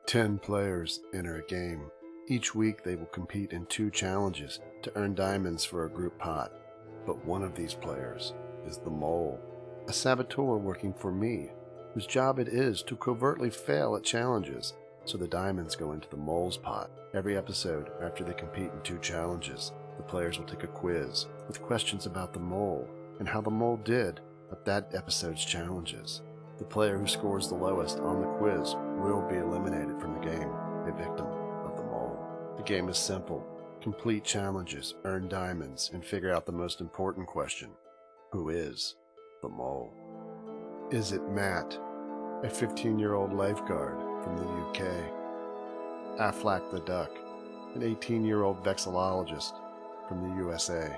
10 players enter a game. Each week they will compete in 2 challenges to earn diamonds for a group pot. But one of these players is the Mole, a saboteur working for me, whose job it is to covertly fail at challenges, so the diamonds go into the Mole's pot. Every episode, after they compete in 2 challenges, the players will take a quiz with questions about the Mole and how the Mole did at that episode's challenges. The player who scores the lowest on the quiz will be eliminated from the game, a victim of the Mole. The game is simple. Complete challenges, earn diamonds, and figure out the most important question. Who is the Mole? Is it Matt, a 15-year-old lifeguard from the UK? Aflac the Duck, an 18-year-old vexillologist from the USA?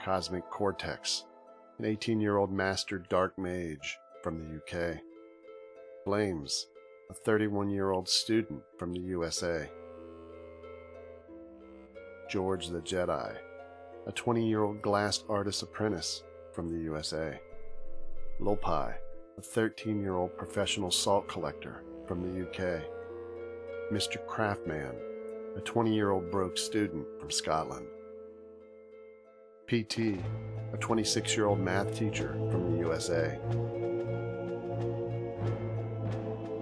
Cosmic Cortex, an 18-year-old master dark mage from the UK? Flames, a 31-year-old student from the USA? George the Jedi, a 20-year-old glass artist apprentice from the USA? Lopi, a 13-year-old professional salt collector from the UK? Mr. Craftman, a 20-year-old broke student from Scotland? PT, a 26-year-old math teacher from the USA?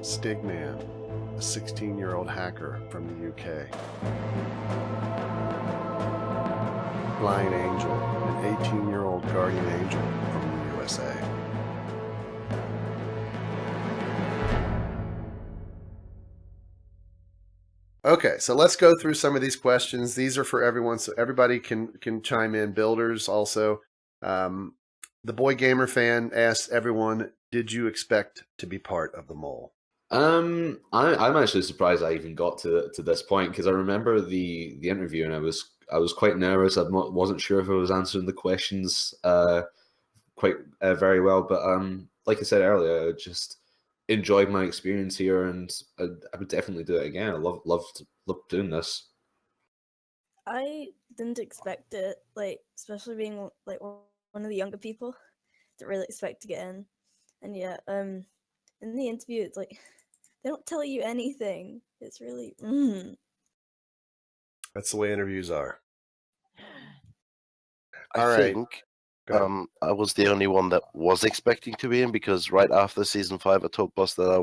Stigman, a 16-year-old hacker from the UK? Flying Angel, an 18-year-old guardian angel from the USA? Okay, so let's go through some of these questions. These are for everyone, so everybody can chime in. Builders also. The Boy Gamer fan asks everyone, did you expect to be part of the Mole? I'm actually surprised I even got to this point, because I remember the interview and I was quite nervous. I wasn't sure if I was answering the questions quite very well, but like I said earlier, I just enjoyed my experience here, and I would definitely do it again. I loved doing this. I didn't expect it, especially being like one of the younger people, didn't really expect to get in. And yeah, in the interview, it's like they don't tell you anything. It's really That's the way interviews are. I think I was the only one that was expecting to be in, because right after season 5, I told Boss that I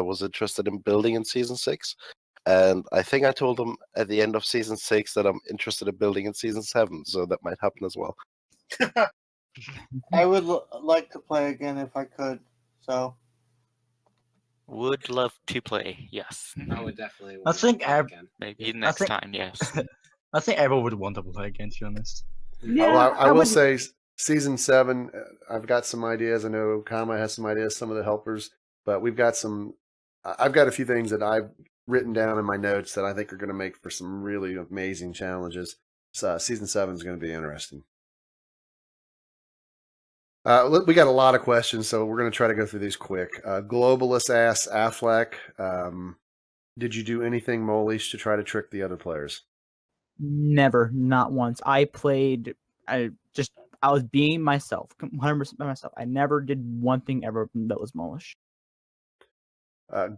was interested in building in season 6, and I think I told him at the end of season 6 that I'm interested in building in season 7, so that might happen as well. I would like to play again if I could. So would love to play. Yes, I would definitely. I think maybe next time. Yes, I think everyone would want to play again, to be honest. Yeah, well, I will say season 7, I've got some ideas. I know Kama has some ideas, some of the helpers, but I've got a few things that I've written down in my notes that I think are going to make for some really amazing challenges. So season 7 is going to be interesting. We got a lot of questions, so we're going to try to go through these quick. Globalist asks Aflac, did you do anything Molish to try to trick the other players? Never, not once. I was being myself, 100% by myself. I never did one thing ever that was Molish.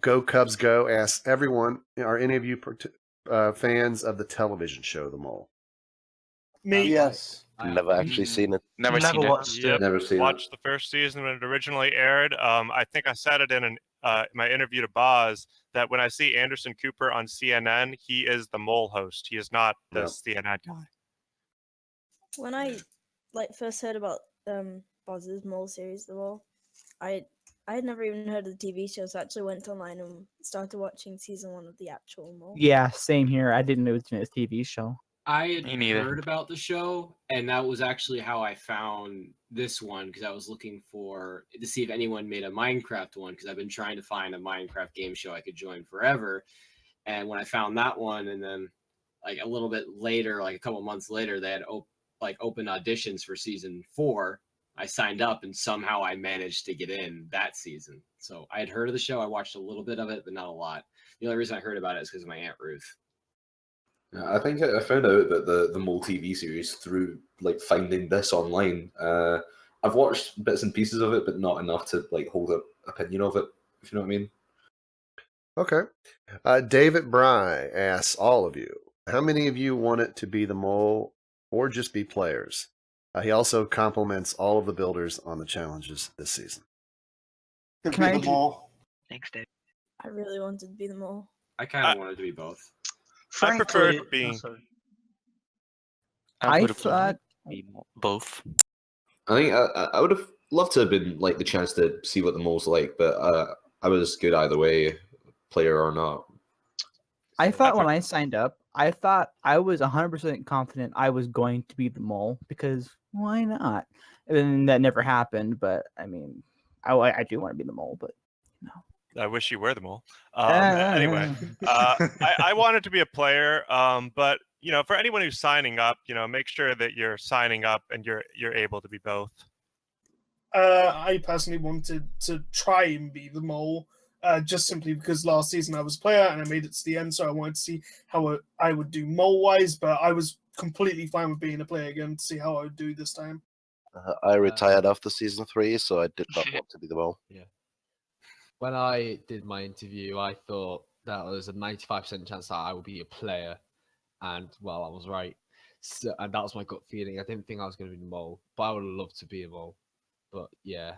Go Cubs Go asks everyone, are any of you fans of the television show The Mole? Me, yes. Never actually seen it. Never seen watched it. it. Never seen Watched the first season when it originally aired. I think I said it in my interview to Boz that when I see Anderson Cooper on CNN, he is the Mole host. He is not the CNN guy. when I first heard about Boz's Mole series, The Mole, I had never even heard of the TV show, so I actually went online and started watching season 1 of the actual Mole. Yeah, same here. I didn't know it was a TV show. I had heard about the show, and that was actually how I found this one, because I was looking to see if anyone made a Minecraft one, because I've been trying to find a Minecraft game show I could join forever. And when I found that one, and then a little bit later, a couple months later, they had open auditions for season 4. I signed up, and somehow I managed to get in that season. So I had heard of the show. I watched a little bit of it, but not a lot. The only reason I heard about it is because of my Aunt Ruth. I think I found out that the Mole TV series through finding this online. I've watched bits and pieces of it, but not enough to hold an opinion of it, if you know what I mean. Okay. David Bry asks all of you, how many of you want it to be the mole or just be players? He also compliments all of the builders on the challenges this season. To Can be I the mole. Thanks, Dave. I really wanted to be the mole. I kind of wanted to be both. I preferred Frankly, being. I would have thought both. I think I would have loved to have been like the chance to see what the mole's like, but I was good either way, player or not. I thought when I signed up, I thought I was 100% confident I was going to be the mole because why not? And then that never happened. But I mean, I do want to be the mole, but no. I wish you were the mole. Anyway, I wanted to be a player, but you know, for anyone who's signing up, you know, make sure that you're signing up and you're able to be both. I personally wanted to try and be the mole, just simply because last season I was a player and I made it to the end, so I wanted to see how I would do mole-wise, but I was completely fine with being a player again to see how I would do this time. I retired after season 3, so I did not want to be the mole. Yeah. When I did my interview, I thought that there was a 95% chance that I would be a player, and well, I was right. So, and that was my gut feeling. I didn't think I was going to be the mole, but I would have loved to be a mole. But yeah,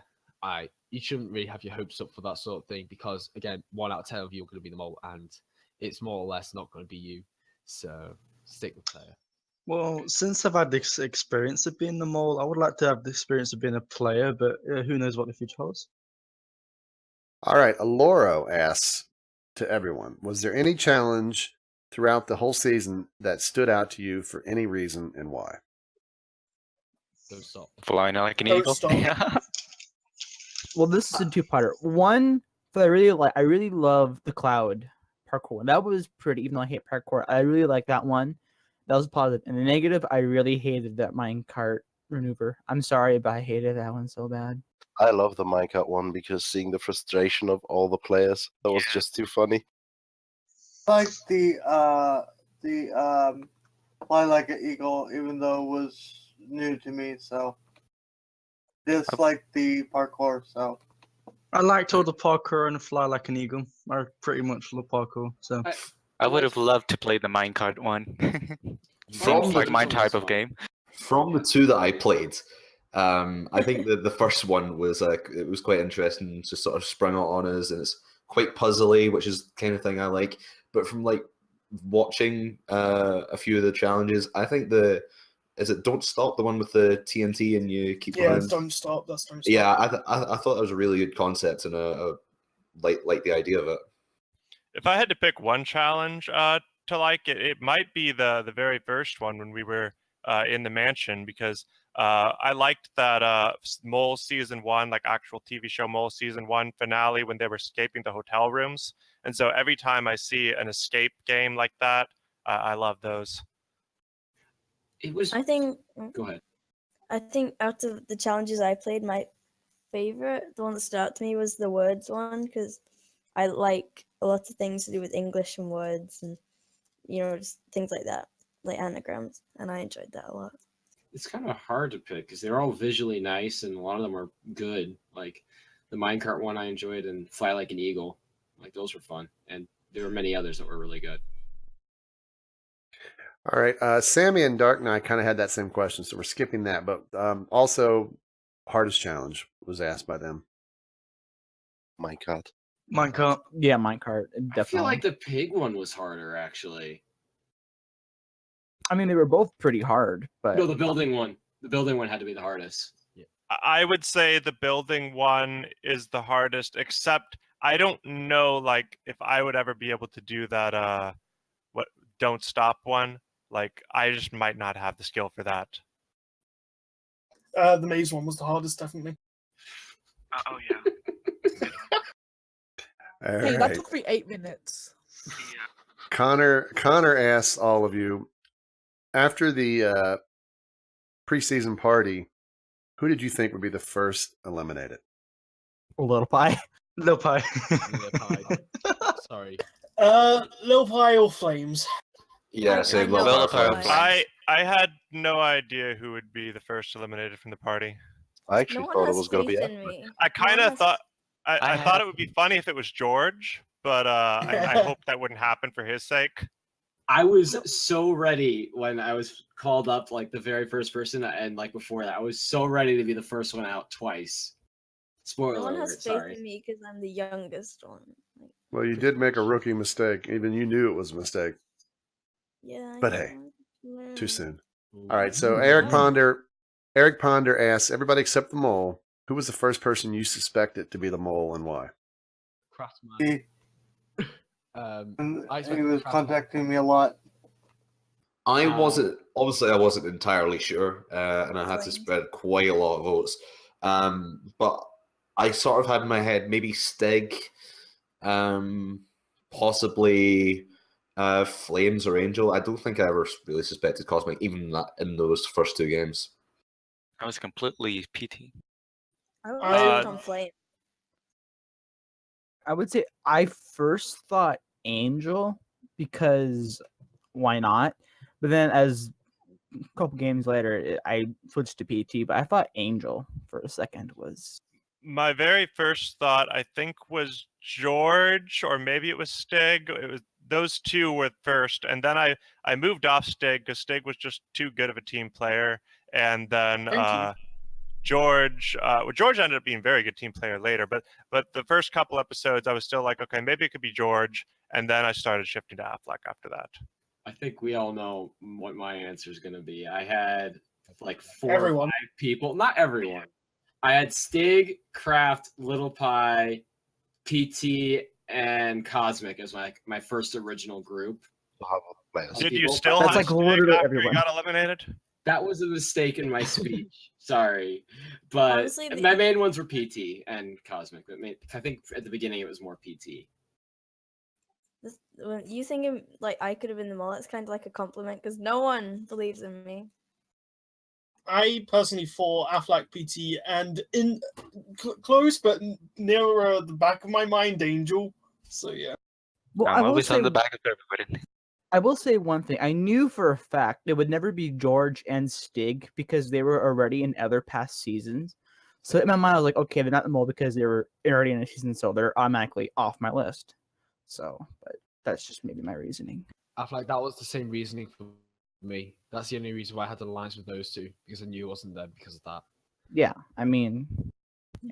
you shouldn't really have your hopes up for that sort of thing because again, 1 out of 10 of you are going to be the mole, and it's more or less not going to be you. So stick with player. Well, since I've had this experience of being the mole, I would like to have the experience of being a player, but who knows what the future holds. All right, Aloro asks to everyone, was there any challenge throughout the whole season that stood out to you for any reason and why? Don't stop. Flying like an Don't eagle. stop. Well, this is a two-parter. One, that I really love the cloud parkour. That was pretty, even though I hate parkour. I really like that one. That was positive. And the negative, I really hated that minecart maneuver. I'm sorry, but I hated that one so bad. I love the minecart one because seeing the frustration of all the players, that was just too funny. Like the fly like an eagle, even though it was new to me, so just like the parkour. So I liked all the parkour and fly like an eagle. I pretty much love parkour. So I would have loved to play the minecart one. From Seems like my type of game. From the 2 that I played, I think the first one was it was quite interesting, just sort of sprung out on us, and it's quite puzzly, which is the kind of thing I like. But from like watching a few of the challenges, I think is it Don't Stop, the one with the TNT and you keep Yeah, running? it's Don't Stop. That's Don't Stop. Yeah, I thought that was a really good concept, and like the idea of it. If I had to pick one challenge to like, it might be the very first one when we were in the mansion, because I liked that Mole Season 1, like actual TV show Mole Season 1 finale when they were escaping the hotel rooms. And so every time I see an escape game like that, I love those. It was. I think. Go ahead. I think out of the challenges I played, my favorite, the one that stood out to me, was the words one, because I like a lot of things to do with English and words, and just things like that, like anagrams, and I enjoyed that a lot. It's kind of hard to pick because they're all visually nice and a lot of them are good. Like the minecart one I enjoyed, and Fly Like an Eagle. Like those were fun, and there were many others that were really good. All right, Sammy and Dark Knight kind of had that same question, so we're skipping that. But also, hardest challenge was asked by them. Minecart. Minecart. Yeah, minecart. Definitely. I feel like the pig one was harder, actually. I mean, they were both pretty hard, but No, the building one. The building one had to be the hardest. I would say the building one is the hardest, except I don't know, like, if I would ever be able to do that, Don't Stop one. Like, I just might not have the skill for that. The maze one was the hardest, definitely. Oh, yeah. All Hey, that right. took me 8 minutes. Connor asks all of you, after the preseason party, who did you think would be the first eliminated? Little Pie. Little Pie. Sorry. Lil Pie or Flames? Yeah, same. I had no idea who would be the first eliminated from the party. I actually thought it was going to be Faith in me. I kind No one of has- thought I thought it would be funny if it was George, but I hope that wouldn't happen for his sake. I was so ready when I was called up like the very first person, and like before that, I was so ready to be the first one out twice. Spoiler No one alert, has faith sorry. in me because I'm the youngest one. Like, Well, you did make a rookie mistake. Even you knew it was a mistake. yeah. I But know. hey, Yeah. too soon. All right, so Eric Ponder asks, everybody except the mole, who was the first person you suspected to be the mole and why? Craftsman. And I he expected was Craftsman. contacting me a lot. I wasn't entirely sure, and I had to Same. spread quite a lot of votes. But I sort of had in my head maybe Stig, possibly Flames or Angel. I don't think I ever really suspected Cosmic, even in those first two games. I was completely PT. I was hooked on Flame. I would say I first thought Angel because why not? But then as a couple games later, I switched to PT. But I thought Angel for a second was. My very first thought, I think, was George, or maybe it was Stig. It was those two were first, and then I moved off Stig because Stig was just too good of a team player, and then George George ended up being a very good team player later, but the first couple episodes I was still like, okay, maybe it could be George, and then I started shifting to Affleck after that. I think we all know what my answer is going to be. I had like 4 Everyone. or 5 people. Not everyone. I had Stig, Kraft, Little Pie, PT, and Cosmic as my first original group. Did you still That's have like Stig literally after everyone. you got eliminated? That was a mistake in my speech. Sorry. But Honestly, my main ones were PT and Cosmic. But I think at the beginning it was more PT. When you think like I could have been the mole, it's kind of like a compliment because no one believes in me. I personally thought Affleck PT and in close but nearer the back of my mind, Angel. So yeah. Well, I'm always on the back of everybody. I will say one thing. I knew for a fact it would never be George and Stig because they were already in other past seasons. So in my mind, I was like, okay, they're not the mole because they were already in a season, so they're automatically off my list. So, but that's just maybe my reasoning. I feel like that was the same reasoning for me. That's the only reason why I had the alliance with those two, because I knew it wasn't them because of that. Yeah, I mean,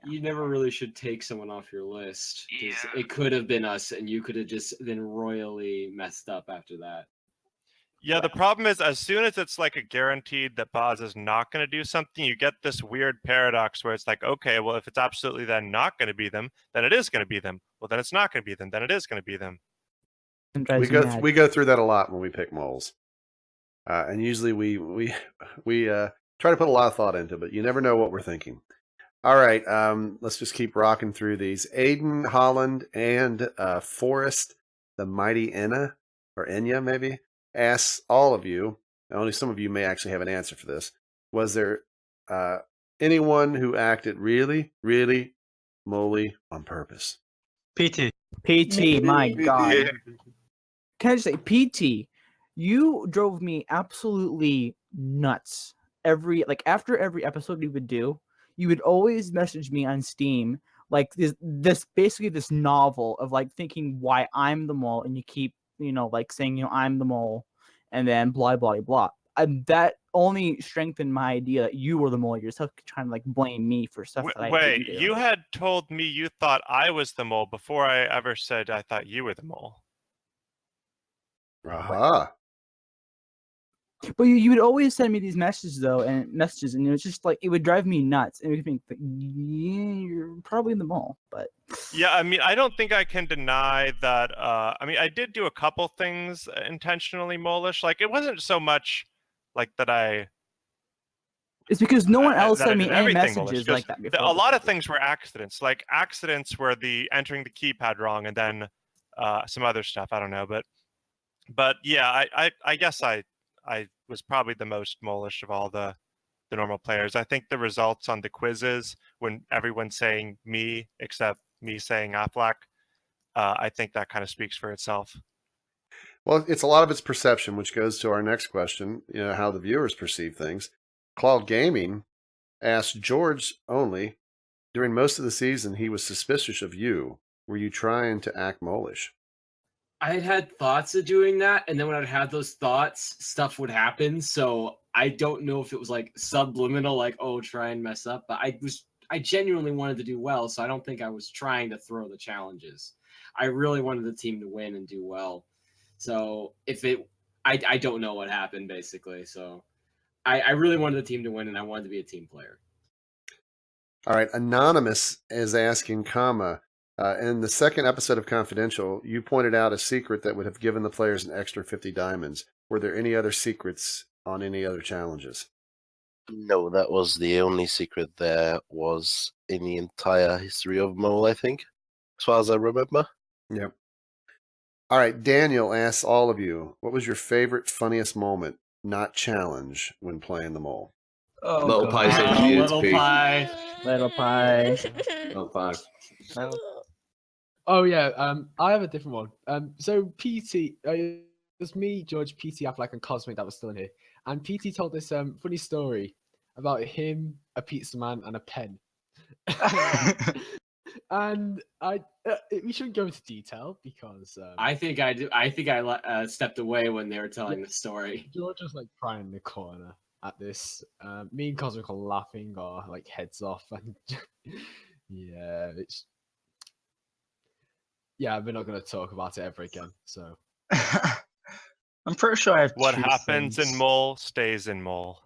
You never really should take someone off your list because it could have been us, and you could have just been royally messed up after that. Yeah, the problem is as soon as it's like a guaranteed that Boz is not going to do something, you get this weird paradox where it's like, okay, well, if it's absolutely then not going to be them, then it is going to be them. Well, then it's not going to be them, then it is going to be them. We go through that a lot when we pick moles, and usually we try to put a lot of thought into it, but you never know what we're thinking. All right, let's just keep rocking through these. Aiden Holland and Forrest, the mighty Enna, or Enya maybe, asks all of you, and only some of you may actually have an answer for this. Was there anyone who acted really, really moly on purpose? PT. PT, my PT. God. Can I just say, PT, you drove me absolutely nuts. After every episode we would do, you would always message me on Steam like this basically this novel of like thinking why I'm the mole, and you keep like saying I'm the mole, and then blah blah blah. And that only strengthened my idea that you were the mole. You're just trying to like blame me for stuff that I Wait, didn't do. you had told me you thought I was the mole before I ever said I thought you were the mole. Aha. But you would always send me these messages and it was just like it would drive me nuts, and it would think, yeah, you're probably the mole. But yeah, I mean, I don't think I can deny that. I mean, I did do a couple things intentionally molish. Like, it wasn't so much like that it's because no one else that I sent me did any everything molish, messages like that before. a lot of things were accidents. Like, accidents were the entering the keypad wrong, and then some other stuff. I don't know, but yeah, I guess I was probably the most molish of all the normal players. I think the results on the quizzes, when everyone's saying me except me saying Affleck, I think that kind of speaks for itself. Well, it's a lot of its perception, which goes to our next question, how the viewers perceive things. Cloud Gaming asked George only, during most of the season, he was suspicious of you. were you trying to act mole-ish? I had thoughts of doing that, and then when I'd have those thoughts, stuff would happen. So I don't know if it was like subliminal, like, oh, try and mess up. But I genuinely wanted to do well, so I don't think I was trying to throw the challenges. I really wanted the team to win and do well. So I don't know what happened basically. So I really wanted the team to win, and I wanted to be a team player. All right, Anonymous is asking, in the second episode of Confidential, you pointed out a secret that would have given the players an extra 50 diamonds. Were there any other secrets on any other challenges? No, that was the only secret there was in the entire history of Mole, I think, as far as I remember. Yep. All right, Daniel asks all of you, what was your favorite, funniest moment, not challenge, when playing the mole? Oh, Little God. Pie's interview. Little Pie. Little Pie. Little Pie. Oh yeah, I have a different one. So PT, it was me, George, PT, Affleck, and Cosmic that was still in here, and PT told this funny story about him, a pizza man, and a pen. And we shouldn't go into detail because I think I stepped away when they were telling the story. George was like crying in the corner at this. Me and Cosmic are laughing our like heads off, and yeah, we're not going to talk about it ever again. So I'm pretty sure I have What two happens things. in mole stays in mole.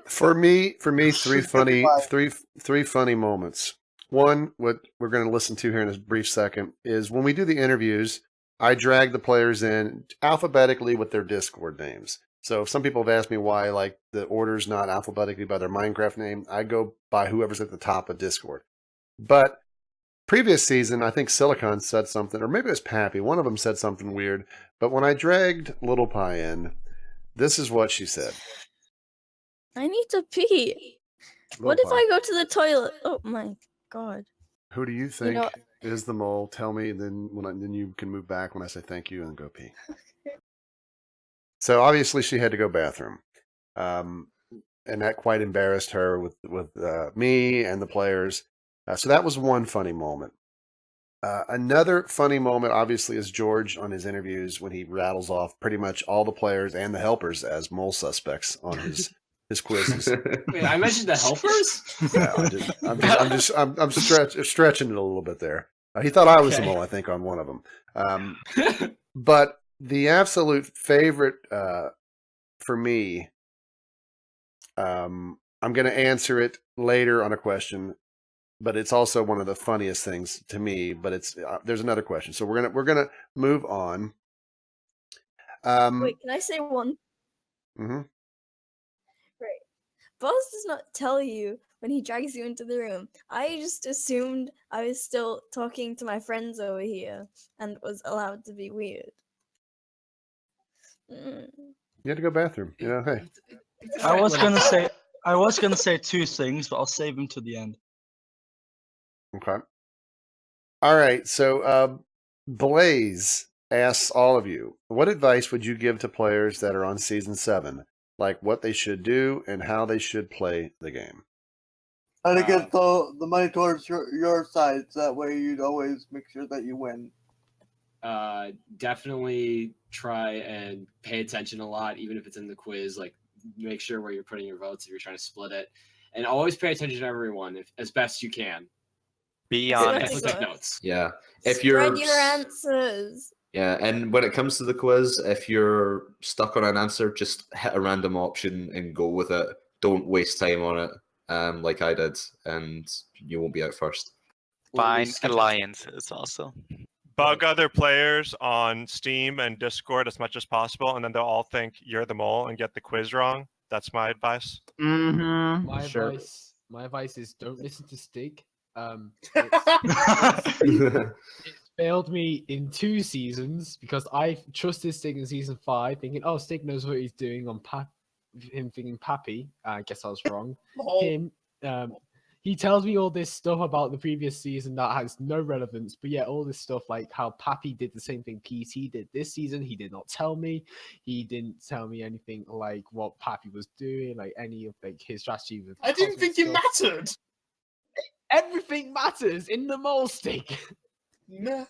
For me, three funny moments. One, what we're going to listen to here in a brief second, is when we do the interviews, I drag the players in alphabetically with their Discord names. So some people have asked me why, like, the order's not alphabetically by their Minecraft name. I go by whoever's at the top of Discord. But previous season, I think Silicon said something, or maybe it was Pappy. One of them said something weird. But when I dragged Little Pie in, this is what she said. I need to pee. What if I go to the toilet? Oh my god. Who do you think know- is the mole? Tell me, then then you can move back when I say thank you and go pee. So obviously she had to go bathroom, and that quite embarrassed her with me and the players. So that was one funny moment. Another funny moment, obviously, is George on his interviews when he rattles off pretty much all the players and the helpers as mole suspects on his quizzes. Wait, I mentioned the helpers? No, I'm stretching it a little bit there. He thought I was the mole, I think, on one of them. But the absolute favorite for me, I'm going to answer it later on a question, but it's also one of the funniest things to me. But it's there's another question, so we're gonna move on. Wait, can I say one? Mm-hmm. Right. Boss does not tell you when he drags you into the room. I just assumed I was still talking to my friends over here and was allowed to be weird. You had to go bathroom. You know, hey. I was gonna say two things, but I'll save them to the end. Okay. All right. So Blaze asks all of you, what advice would you give to players that are on season 7? Like what they should do and how they should play the game? How to get the money towards your side, so that way you'd always make sure that you win. Definitely try and pay attention a lot, even if it's in the quiz. Like, make sure where you're putting your votes if you're trying to split it, and always pay attention to everyone as best you can. Be And honest. take notes. Yeah. If Spread your answers. Yeah, and when it comes to the quiz, if you're stuck on an answer, just hit a random option and go with it. Don't waste time on it, like I did, and you won't be out first. Find alliances also. Bug other players on Steam and Discord as much as possible, and then they'll all think you're the mole and get the quiz wrong. That's my advice. Mm-hmm. My advice is don't listen to Stig. It's failed me in 2 seasons because I trusted Stig in season 5, thinking, "Oh, Stig knows what he's doing." On him thinking Pappy. I guess I was wrong. He tells me all this stuff about the previous season that has no relevance, but yet all this stuff like how Pappy did the same thing PT did this season. He did not tell me. He didn't tell me anything like what Pappy was doing, like any of like his strategy with. I didn't think it mattered. Everything matters in the mole stick. Nah.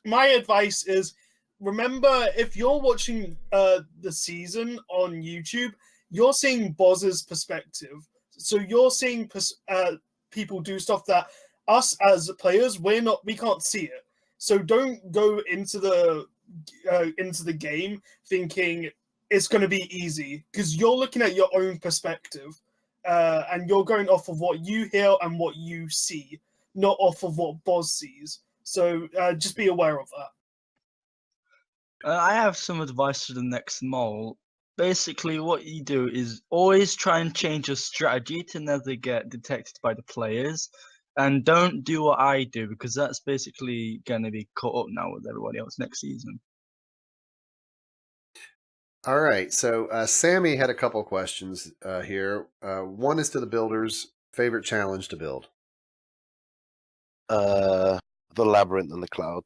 My advice is, remember, if you're watching the season on YouTube, you're seeing Boz's perspective. So you're seeing people do stuff that us as players, we can't see it. So don't go into the game thinking it's going to be easy, because you're looking at your own perspective, and you're going off of what you hear and what you see, not off of what Boz sees. So just be aware of that. I have some advice for the next mole. Basically, what you do is always try and change your strategy to never get detected by the players. And don't do what I do, because that's basically going to be caught up now with everybody else next season. All right, so Sammy had a couple questions here. One is to the builders. Favorite challenge to build? The labyrinth and the cloud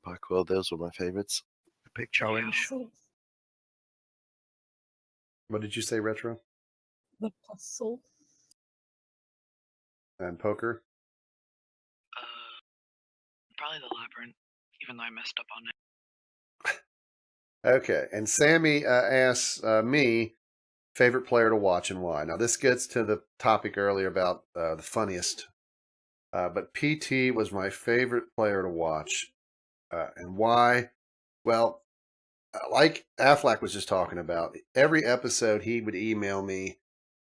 parkour. Those were my favorites. Epic challenge. What did you say, Retro? The puzzle. And poker? Probably the labyrinth, even though I messed up on it. Okay, and Sammy asks me, favorite player to watch and why. Now, this gets to the topic earlier about the funniest. But PT was my favorite player to watch. And why? Well, like Affleck was just talking about, every episode he would email me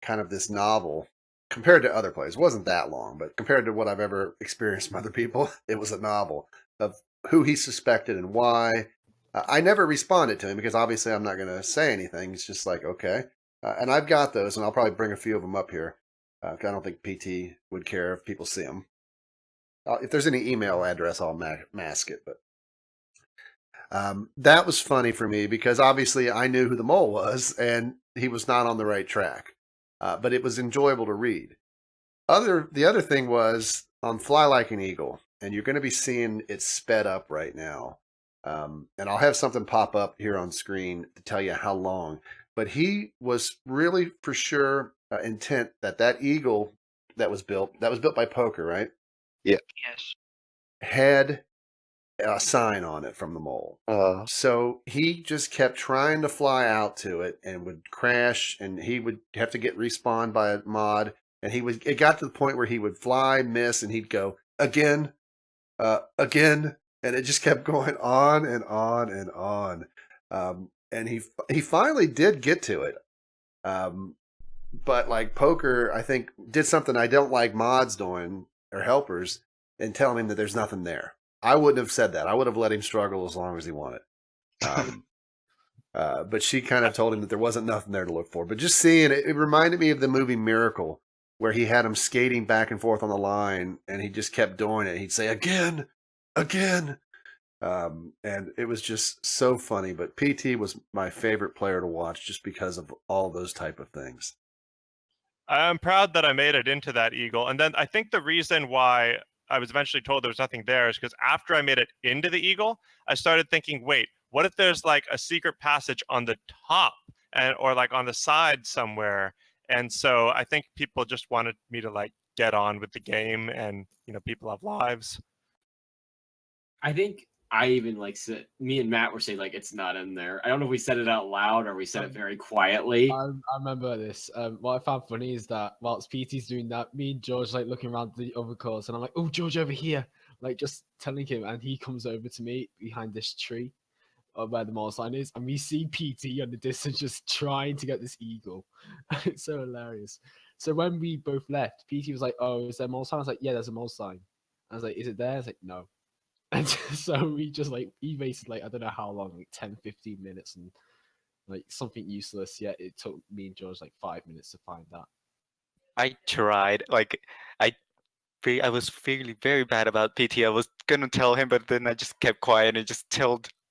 kind of this novel. Compared to other players, it wasn't that long, but compared to what I've ever experienced from other people, it was a novel of who he suspected and why. I never responded to him because obviously I'm not going to say anything. It's just like, okay. And I've got those, and I'll probably bring a few of them up here. I don't think PT would care if people see them. If there's any email address, I'll mask it. But that was funny for me because obviously I knew who the mole was, and he was not on the right track. But it was enjoyable to read. The other thing was on Fly Like an Eagle, and you're going to be seeing it sped up right now. And I'll have something pop up here on screen to tell you how long. But he was really for sure intent that eagle that was built by Poker, right? Yeah. Yes. Had a sign on it from the mole. So he just kept trying to fly out to it and would crash, and he would have to get respawned by a mod. And it got to the point where he would fly, miss, and he'd go again, again, and it just kept going on and on and on. And he finally did get to it. But like Poker, I think did something I don't like mods doing or helpers and telling him that there's nothing there. I wouldn't have said that. I would have let him struggle as long as he wanted. But she kind of told him that there wasn't nothing there to look for. But just seeing it, it reminded me of the movie Miracle, where he had him skating back and forth on the line, and he just kept doing it. He'd say, again, again. And it was just so funny. But PT was my favorite player to watch just because of all those type of things. I'm proud that I made it into that eagle. And then I think the reason why I was eventually told there was nothing there is because after I made it into the eagle, I started thinking, wait, what if there's like a secret passage on the top or like on the side somewhere? And so I think people just wanted me to like get on with the game, and people have lives. I think I even me and Matt were saying like it's not in there. I don't know if we said it out loud or we said it very quietly. I remember this. What I found funny is that whilst PT's doing that, me and George like looking around the other course, and I'm like, "Oh, George over here!" Like just telling him, and he comes over to me behind this tree, where the mall sign is, and we see PT on the distance just trying to get this eagle. It's so hilarious. So when we both left, PT was like, "Oh, is there a mall sign?" I was like, "Yeah, there's a mall sign." I was like, "Is it there?" I was like, "No." And so we just he wasted I don't know how long, like 10, 15 minutes, and like something useless. Yet it took me and George like 5 minutes to find that. I tried. I was feeling very bad about PT. I was gonna tell him, but then I just kept quiet and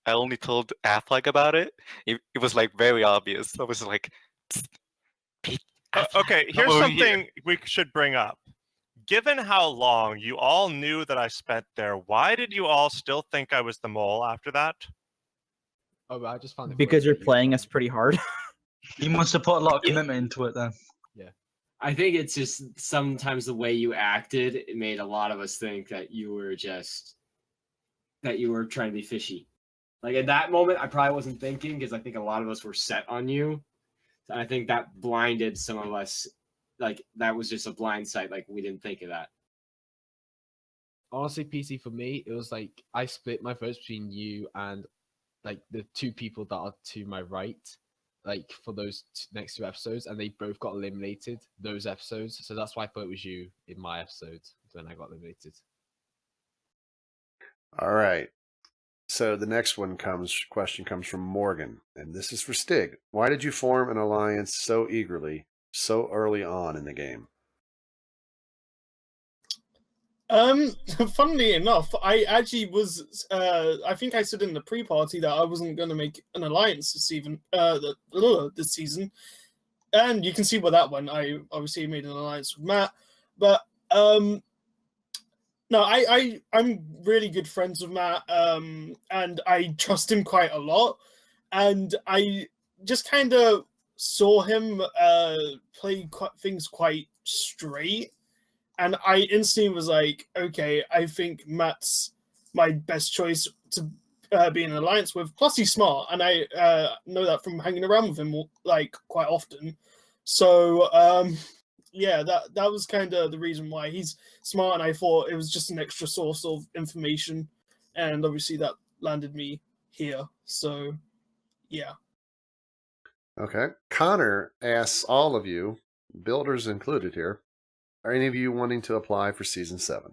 I only told Affleck about it. It was like very obvious. I was like, Pete, okay, here's something we should bring up. Given how long you all knew that I spent there, why did you all still think I was the mole after that? Oh, I just found it because you're playing us pretty hard. You must have put a lot of commitment into it then. Yeah. I think it's just sometimes the way you acted, it made a lot of us think that you were trying to be fishy. Like at that moment, I probably wasn't thinking because I think a lot of us were set on you. And I think that blinded some of us. Like that was just a blind sight. Like we didn't think of that. Honestly, PC, for me, it was like I split my votes between you and like the two people that are to my right, like for those next two episodes, and they both got eliminated those episodes. So that's why I thought it was you in my episode when I got eliminated. All right. So the next question comes from Morgan, and this is for Stig. Why did you form an alliance so eagerly, so early on in the game? Funnily enough, I actually was. I think I said in the pre-party that I wasn't going to make an alliance this season, and you can see where that went. I obviously made an alliance with Matt, but no, I'm really good friends with Matt, and I trust him quite a lot, and I just kind of saw him play things quite straight. And I instantly was like, okay, I think Matt's my best choice to be in an alliance with. Plus, he's smart, and I know that from hanging around with him like quite often. So yeah, that was kind of the reason why. He's smart, and I thought it was just an extra source of information, and obviously that landed me here. So yeah. Okay. Connor asks all of you, builders included here, are any of you wanting to apply for season 7?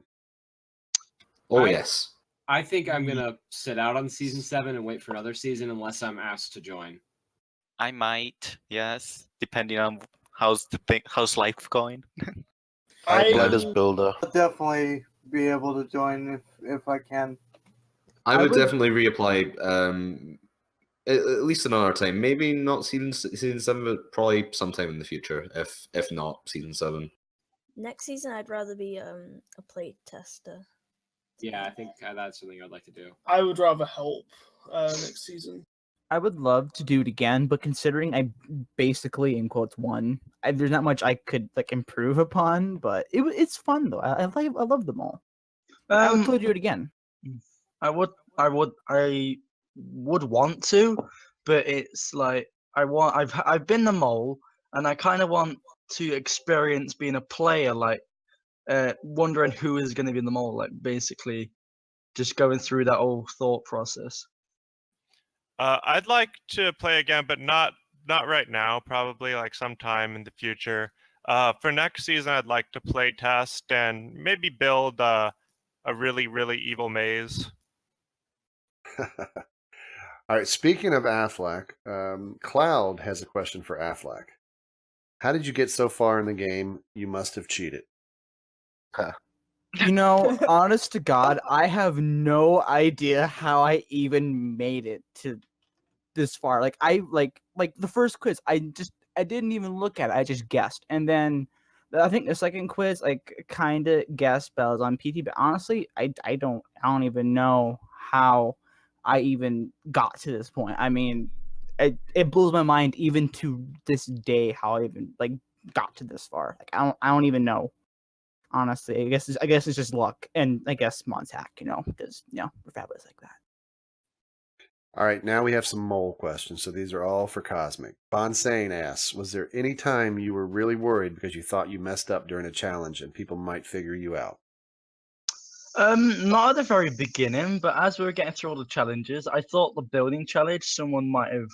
Oh, yes. I think I'm gonna sit out on season 7 and wait for another season unless I'm asked to join. I might, yes, depending on how's life going. I applied as builder. I'll definitely be able to join if I can. I would definitely reapply. At least another time. Maybe not season 7, but probably sometime in the future. If not season 7. Next season, I'd rather be a play tester. Yeah, I think that's something I'd like to do. I would rather help next season. I would love to do it again, but considering I basically, in quotes, won, there's not much I could like improve upon. But it's fun though. I love them all. I would totally do it again. I would want to, but it's like I've been the mole, and I kind of want to experience being a player, like wondering who is going to be in the mole, like basically just going through that whole thought process. I'd like to play again, but not right now. Probably like sometime in the future. For next season, I'd like to play test and maybe build a really evil maze. All right. Speaking of Affleck, Cloud has a question for Affleck. How did you get so far in the game? You must have cheated. You know, honest to God, I have no idea how I even made it to this far. Like the first quiz, I didn't even look at it. I just guessed, and then I think the second quiz, like kind of guessed bells on PT. But honestly, I don't even know how I even got to this point. I mean, it blows my mind even to this day how I even like got to this far. Like I don't even know. Honestly, I guess it's just luck, and I guess Montac, because we're fabulous like that. All right, now we have some mole questions. So these are all for Cosmic. Bonsane asks, was there any time you were really worried because you thought you messed up during a challenge and people might figure you out? Not at the very beginning, but as we were getting through all the challenges, I thought the building challenge, someone might have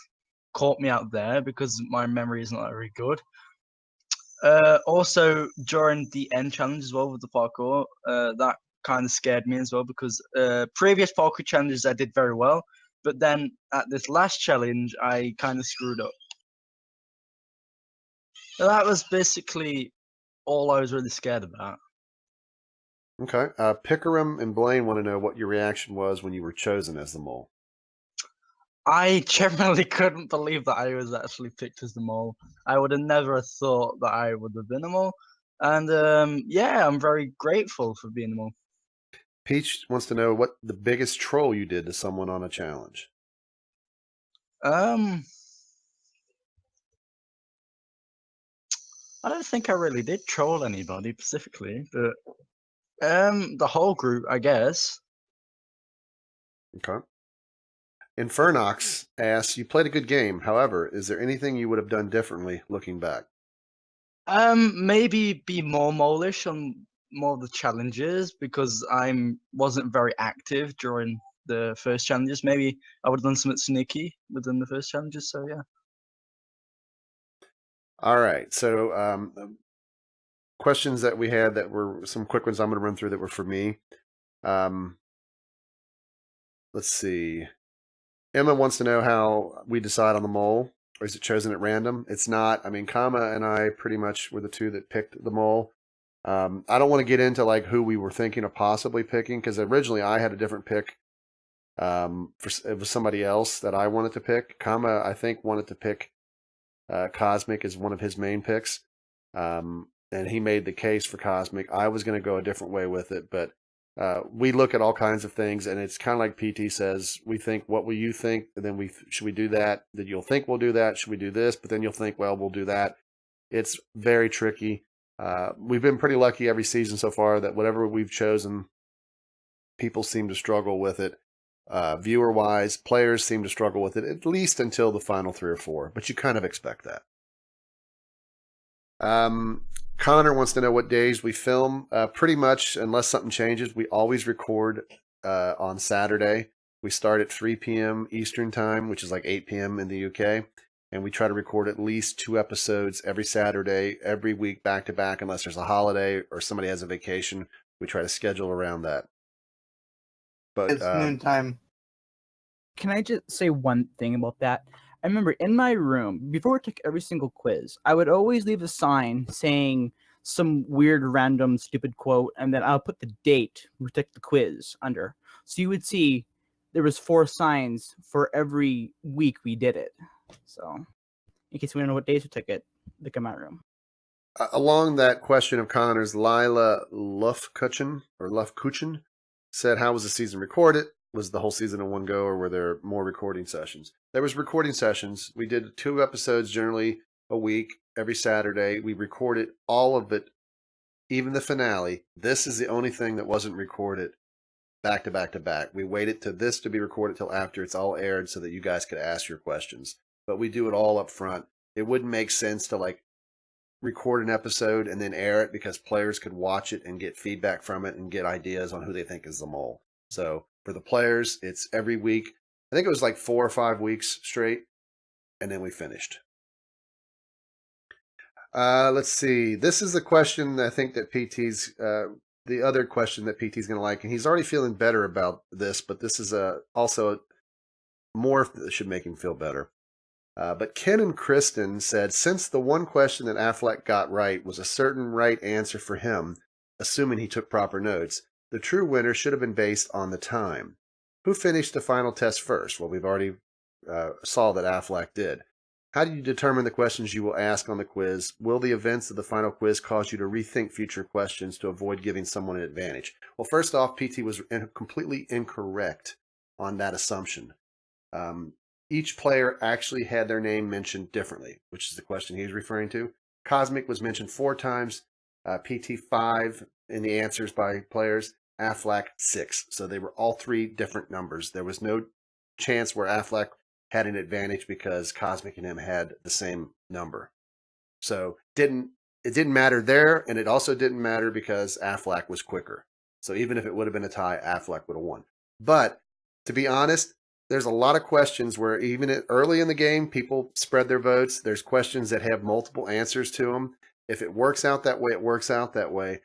caught me out there because my memory is not very good. Also, during the end challenge as well with the parkour, that kind of scared me as well because previous parkour challenges I did very well, but then at this last challenge, I kind of screwed up. So that was basically all I was really scared about. Okay. Pickerum and Blaine want to know what your reaction was when you were chosen as the mole. I genuinely couldn't believe that I was actually picked as the mole. I would have never thought that I would have been the mole. And yeah, I'm very grateful for being the mole. Peach wants to know what the biggest troll you did to someone on a challenge. I don't think I really did troll anybody specifically, but the whole group, I guess. Okay. Infernox asks, you played a good game. However, is there anything you would have done differently looking back? Maybe be more mole-ish on more of the challenges because I wasn't very active during the first challenges. Maybe I would have done something sneaky within the first challenges. So yeah. All right. So questions that we had that were some quick ones I'm going to run through that were for me. Let's see. Emma wants to know how we decide on the mole, or is it chosen at random? It's not. I mean, Kama and I pretty much were the two that picked the mole. I don't want to get into like who we were thinking of possibly picking because originally I had a different pick. It was somebody else that I wanted to pick. Kama, I think, wanted to pick Cosmic as one of his main picks, and he made the case for Cosmic. I was going to go a different way with it, but we look at all kinds of things, and it's kind of like PT says. We think, what will you think? And then should we do that? Then you'll think we'll do that. Should we do this? But then you'll think, well, we'll do that. It's very tricky. We've been pretty lucky every season so far that whatever we've chosen, people seem to struggle with it. Viewer-wise, players seem to struggle with it, at least until the final 3 or 4, but you kind of expect that. Connor wants to know what days we film. Pretty much, unless something changes, we always record on Saturday. We start at 3 p.m. Eastern Time, which is like 8 p.m. in the UK, and we try to record at least 2 episodes every Saturday, every week, back-to-back, unless there's a holiday or somebody has a vacation. We try to schedule around that. But It's noontime. Can I just say one thing about that? I remember in my room, before I took every single quiz, I would always leave a sign saying some weird, random, stupid quote, and then I'll put the date we took the quiz under. So you would see there was 4 signs for every week we did it. So in case we don't know what days we took it, look in my room. Along that question of Connor's, Lila Lufkuchen said, how was the season recorded? Was the whole season in one go, or were there more recording sessions? There was recording sessions. We did 2 episodes generally a week, every Saturday. We recorded all of it, even the finale. This is the only thing that wasn't recorded back to back to back. We waited to this to be recorded till after it's all aired so that you guys could ask your questions. But we do it all up front. It wouldn't make sense to like record an episode and then air it because players could watch it and get feedback from it and get ideas on who they think is the mole. So for the players, it's every week. I think it was like 4 or 5 weeks straight, and then we finished. Let's see. This is the question I think that PT's, the other question that PT's going to like, and he's already feeling better about this, but this is also more that should make him feel better. But Ken and Kristen said, since the one question that Affleck got right was a certain right answer for him, assuming he took proper notes, the true winner should have been based on the time. Who finished the final test first? Well, we've already saw that Affleck did. How do you determine the questions you will ask on the quiz? Will the events of the final quiz cause you to rethink future questions to avoid giving someone an advantage? Well, first off, PT was completely incorrect on that assumption. Each player actually had their name mentioned differently, which is the question he was referring to. Cosmic was mentioned 4 times, PT 5 in the answers by players, Affleck 6. So they were all 3 different numbers. There was no chance where Affleck had an advantage because Cosmic and him had the same number. So it didn't matter there, and it also didn't matter because Affleck was quicker. So even if it would have been a tie, Affleck would have won. But to be honest, there's a lot of questions where even early in the game, people spread their votes. There's questions that have multiple answers to them. If it works out that way, it works out that way.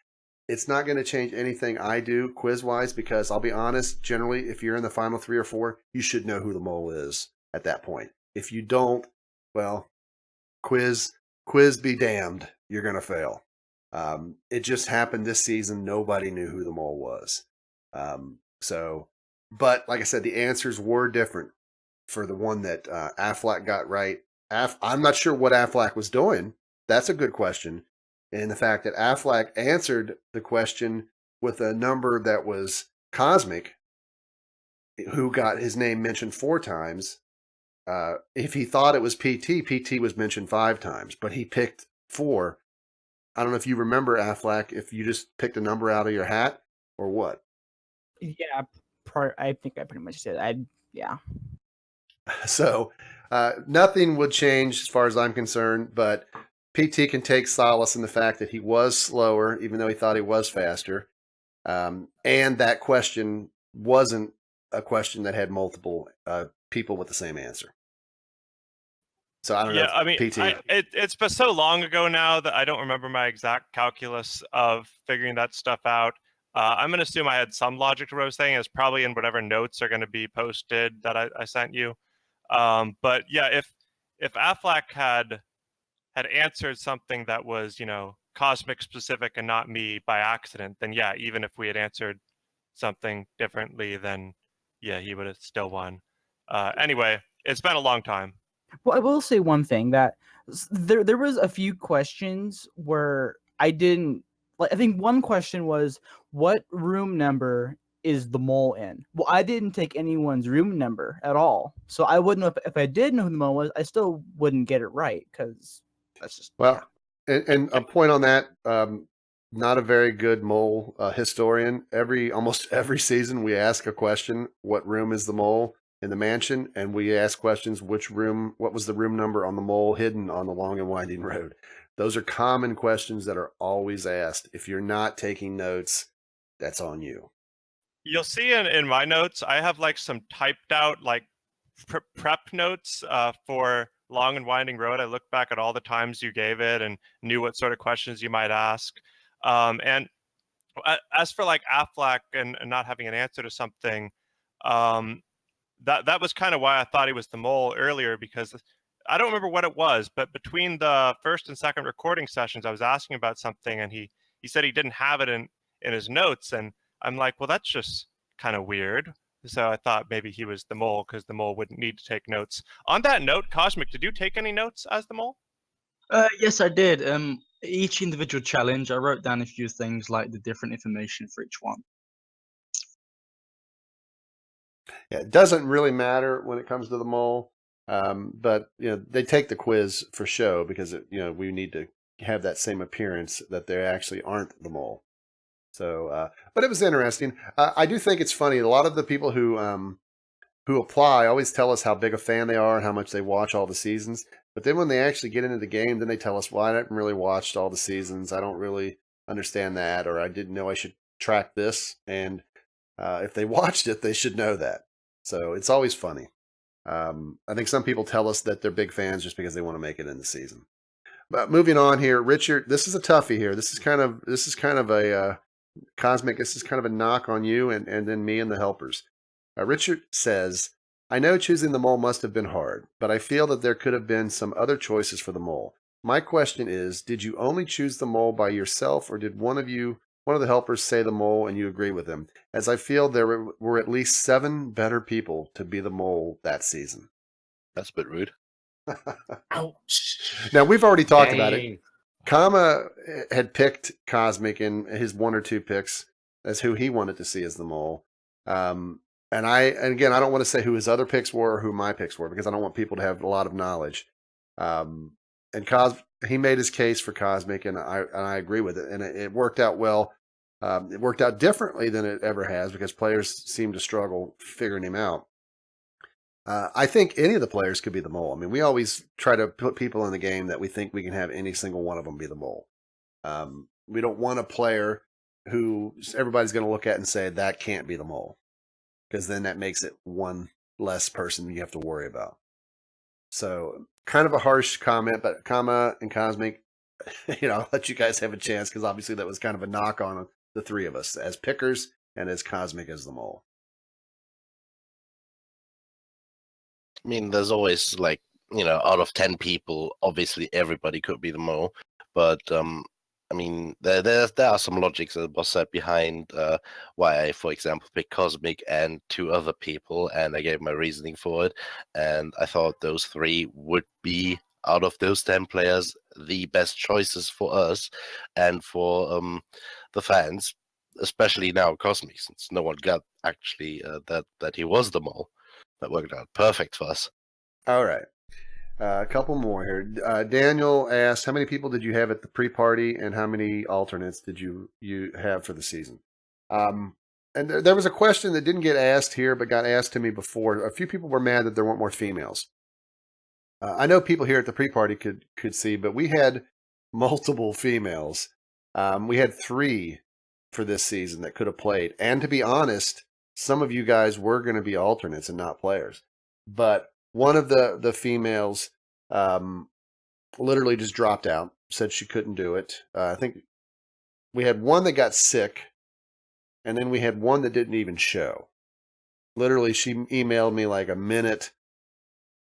It's not going to change anything I do quiz-wise because I'll be honest, generally, if you're in the final 3 or 4, you should know who the mole is at that point. If you don't, well, quiz be damned, you're going to fail. It just happened this season. Nobody knew who the mole was. But like I said, the answers were different for the one that Affleck got right. I'm not sure what Affleck was doing. That's a good question. And the fact that Affleck answered the question with a number that was Cosmic, who got his name mentioned 4 times. If he thought it was PT was mentioned 5 times, but he picked 4. I don't know if you remember, Aflac, if you just picked a number out of your hat or what. Yeah, I think I pretty much did. Yeah. So nothing would change as far as I'm concerned, but PT can take solace in the fact that he was slower, even though he thought he was faster. And that question wasn't a question that had multiple people with the same answer. So I don't know. Yeah, I mean, PT. it's been so long ago now that I don't remember my exact calculus of figuring that stuff out. I'm going to assume I had some logic to what I was saying. It's probably in whatever notes are going to be posted that I sent you. But yeah, if Aflac had answered something that was, cosmic specific and not me by accident, then yeah, even if we had answered something differently, then yeah, he would have still won. Anyway, it's been a long time. Well, I will say one thing, that there was a few questions where I didn't like. I think one question was, what room number is the mole in? Well, I didn't take anyone's room number at all, so I wouldn't know if I did know who the mole was. I still wouldn't get it right because that's just and a point on that. Not a very good mole historian. Almost every season we ask a question: what room is the mole in the mansion? And we ask questions: what was the room number on the mole hidden on the long and winding road? Those are common questions that are always asked. If you're not taking notes, that's on you. You'll see in my notes, I have like some typed out like prep notes for long and winding road. I looked back at all the times you gave it and knew what sort of questions you might ask. And as for like Aflac and not having an answer to something, that was kind of why I thought he was the mole earlier, because I don't remember what it was, but between the first and second recording sessions, I was asking about something and he said he didn't have it in his notes. And I'm like, well, that's just kind of weird. So I thought maybe he was the mole because the mole wouldn't need to take notes. On that note, Cosmic, did you take any notes as the mole? Yes, I did. Each individual challenge, I wrote down a few things like the different information for each one. Yeah, it doesn't really matter when it comes to the mole, but they take the quiz for show because we need to have that same appearance that they actually aren't the mole. So, but it was interesting. I do think it's funny. A lot of the people who apply always tell us how big a fan they are and how much they watch all the seasons. But then when they actually get into the game, then they tell us, well, I haven't really watched all the seasons. I don't really understand that, or I didn't know I should track this. And if they watched it, they should know that. So it's always funny. I think some people tell us that they're big fans just because they want to make it in the season. But moving on here, Richard, this is a toughie here. This is kind of a Cosmic. This is kind of a knock on you and then me and the helpers. Richard says, I know choosing the mole must have been hard, but I feel that there could have been some other choices for the mole. My question is, did you only choose the mole by yourself, or did one of the helpers say the mole and you agree with him? As I feel there were at least 7 better people to be the mole that season. That's a bit rude. Ouch. Now, we've already talked about it. Kama had picked Cosmic in his 1 or 2 picks as who he wanted to see as the mole. And again, I don't want to say who his other picks were or who my picks were because I don't want people to have a lot of knowledge. And he made his case for Cosmic, and I agree with it. And it worked out well. It worked out differently than it ever has because players seem to struggle figuring him out. I think any of the players could be the mole. I mean, we always try to put people in the game that we think we can have any single one of them be the mole. We don't want a player who everybody's going to look at and say that can't be the mole, because then that makes it one less person you have to worry about. So kind of a harsh comment, but Kama and Cosmic, I'll let you guys have a chance because obviously that was kind of a knock on the 3 of us as pickers and as Cosmic as the mole. I mean, there's always out of 10 people, obviously everybody could be the mole, but I mean, there are some logics that was said behind why I, for example, picked Cosmic and 2 other people, and I gave my reasoning for it. And I thought those 3 would be, out of those 10 players, the best choices for us and for the fans, especially now Cosmic, since no one got actually that he was the mole. That worked out perfect for us. All right. A couple more here. Daniel asked, how many people did you have at the pre-party, and how many alternates did you have for the season? And there was a question that didn't get asked here, but got asked to me before. A few people were mad that there weren't more females. I know people here at the pre-party could see, but we had multiple females. We had 3 for this season that could have played. And to be honest, some of you guys were going to be alternates and not players. But one of the females literally just dropped out, said she couldn't do it. I think we had one that got sick, and then we had one that didn't even show. Literally, she emailed me like a minute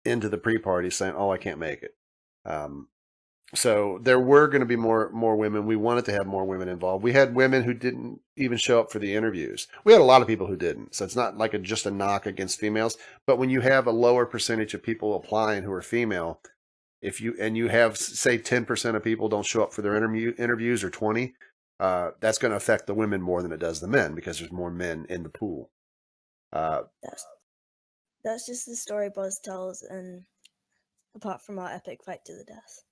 into the pre-party saying, "Oh, I can't make it." So there were going to be more women. We wanted to have more women involved. We had women who didn't even show up for the interviews. We had a lot of people who didn't. So it's not like just a knock against females. But when you have a lower percentage of people applying who are female, if you have, say, 10% of people don't show up for their interviews, or 20, that's going to affect the women more than it does the men, because there's more men in the pool. That's just the story Buzz tells, and apart from our epic fight to the death.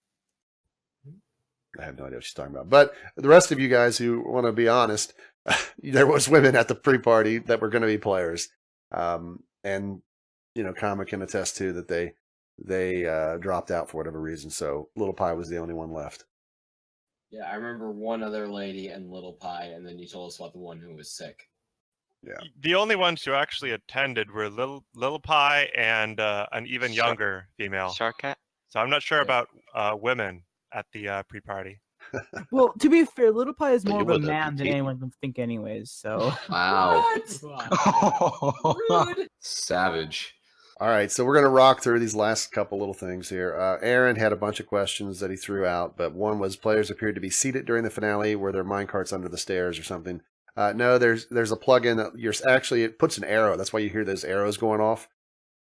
I have no idea what she's talking about. But the rest of you guys who want to be honest, there was women at the pre-party that were going to be players. And, Kama can attest to that they dropped out for whatever reason. So Little Pie was the only one left. Yeah, I remember one other lady and Little Pie, and then you told us about the one who was sick. Yeah. The only ones who actually attended were Little Pie and an even younger female. Sharkat? So I'm not sure about women at the pre-party. Well, to be fair, Little Pie is But more you of a were there, man than PT. anyone can think, anyways. So Wow. Rude. Savage. All right, so we're going to rock through these last couple little things here. Aaron had a bunch of questions that he threw out, but one was players appeared to be seated during the finale. Were there minecarts under the stairs or something? No, there's a plugin that it puts an arrow. That's why you hear those arrows going off.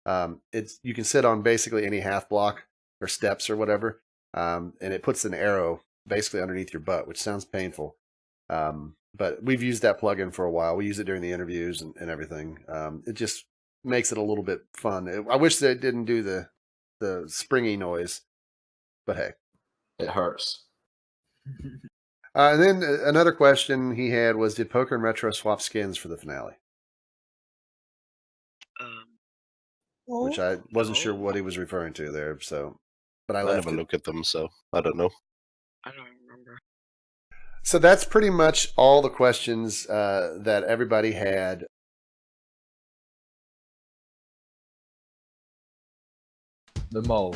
You can sit on basically any half block or steps or whatever, and it puts an arrow basically underneath your butt, which sounds painful. But we've used that plugin for a while. We use it during the interviews and everything. It just makes it a little bit fun. I wish that it didn't do the springy noise, but hey, it hurts. And then another question he had was, did Poker and Retro swap skins for the finale? Which I wasn't sure what he was referring to there. So, but I never look at them, so I don't know. I don't remember. So that's pretty much all the questions that everybody had. The mole.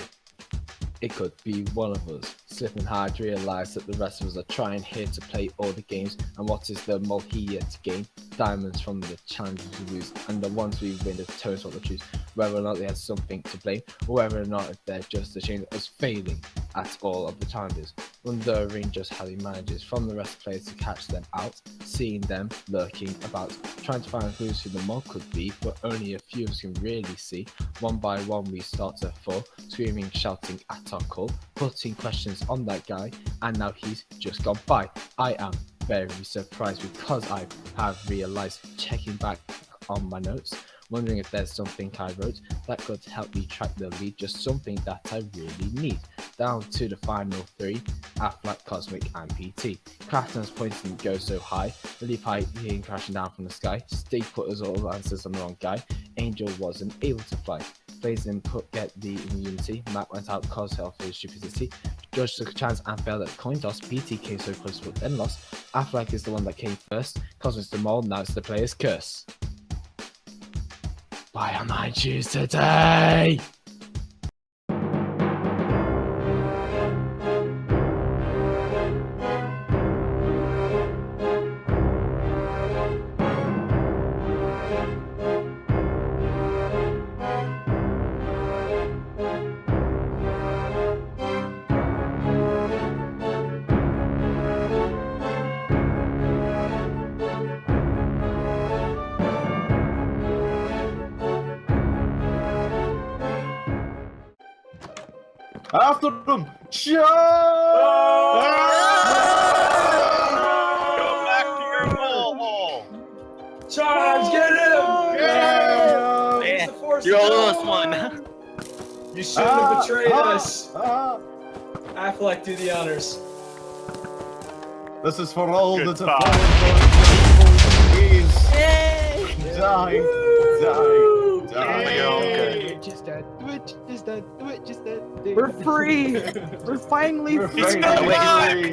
It could be one of us. Sipping hard, realise that the rest of us are trying here to play all the games, and what is the mole here to gain? Diamonds from the challenges we lose, and the ones we win determines what they choose. Whether or not they had something to blame, or whether or not they're just ashamed of us failing at all of the challenges. Wondering just how he manages from the rest of the players to catch them out, seeing them lurking about, trying to find who the mole could be, but only a few of us can really see. One by one we start to fall, screaming, shouting at our call, putting questions on that guy, and now he's just gone by. I am very surprised because I have realised, checking back on my notes, wondering if there's something I wrote that could help me track the lead, just something that I really need. Down to the final 3, Affleck, Cosmic and PT. Crafton's point didn't go so high, Lily Pie came crashing down from the sky, Steve put us all answers on the wrong guy, Angel wasn't able to fly. Blaze didn't get the immunity, Matt went out cause of his stupidity, George took a chance and failed at coin toss, PT came so close but then lost, Affleck is the one that came first, Cosmic's the mole, now it's the player's curse. Why am I choose today? After them! Charge! Go back to your mole! Charge! Get him! Man, you're almost one. You shouldn't have betrayed us. Affleck, do the honors. This is for all Good that have fallen. Please die. We're free. We're finally free. We're finally free.